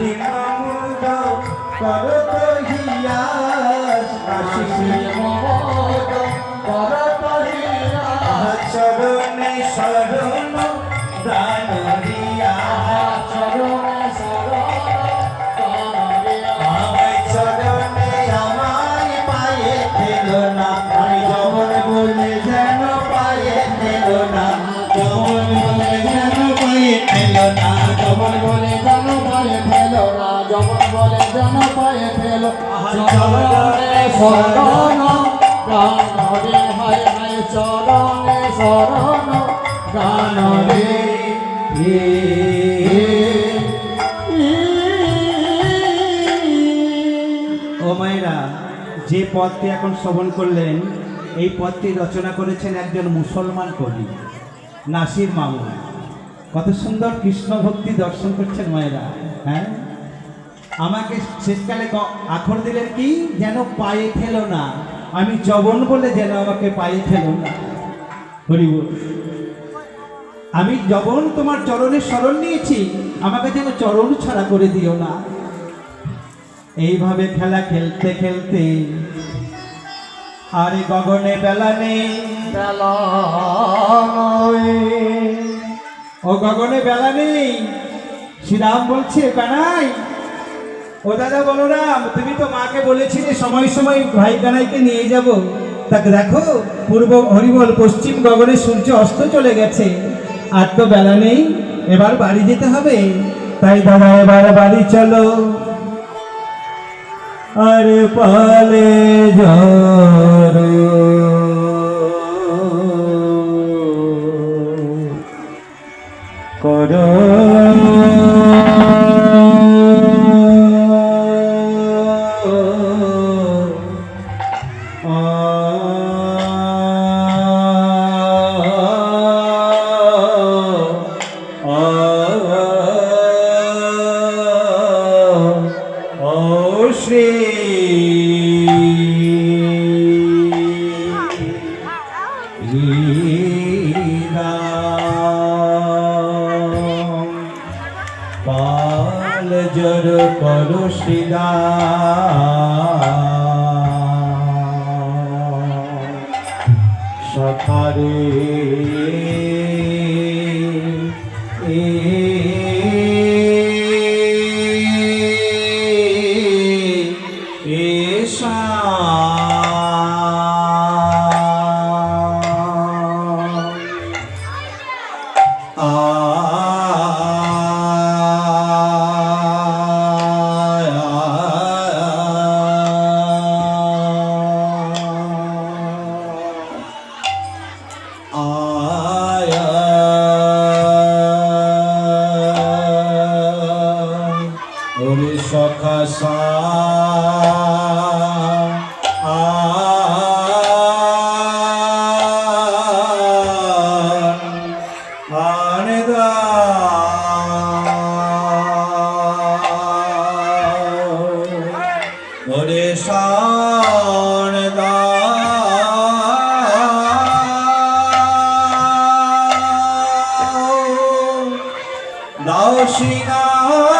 মামুদ করত হিয়াস নাসির মামুদ করত হিয়াস চরণে শরণ দান দিয়া চরণে শরণ দান দিয়া আমায় চরণে আমায় পায়ে দিল না আমি যমন বলে যেন পায়ে দিল না যমন বলে যেন পায়ে দিল না যমন বলে যেন পায়ে দিল না যমন বলে যেন পায়ে দিল চরণে শরণ দান রে হায় হায় চরণে শরণ দান রে ও মায়েরা, যে পদটি এখন শ্রবণ করলেন এই পদটি রচনা করেছেন একজন মুসলমান কবি নাসির মামুন। কত সুন্দর কৃষ্ণ ভক্তি দর্শন করছেন মায়েরা। হ্যাঁ, আমাকে শেষকালে আখর দিলেন কি যেন পায়ে ঠেলো না, আমি যবন বলে যেন আমাকে পায়ে ঠেলো না। হরিবল, আমি যবন তোমার চরণের শরণ নিয়েছি, আমাকে যেন চরণ ছাড়া করে দিও না। এইভাবে খেলা খেলতে খেলতে আরে গগনে বেলা নেই, ও গগনে বেলা নেই। শ্রীরাম বলছে কানাই, ও দাদা বলরাম, তুমি তো মাকে বলেছিলে সময় সময় ভাই কানাইকে নিয়ে যাব। তাকে দেখো পূর্ব হরিবল পশ্চিম গগনে সূর্য অস্ত চলে গেছে, আর তো বেলা নেই, এবার বাড়ি যেতে হবে। তাই দাদা এবার বাড়ি চলো। আরে পালে ঝড় করো পাল জর করো সখারে দাও শ্রীনাথ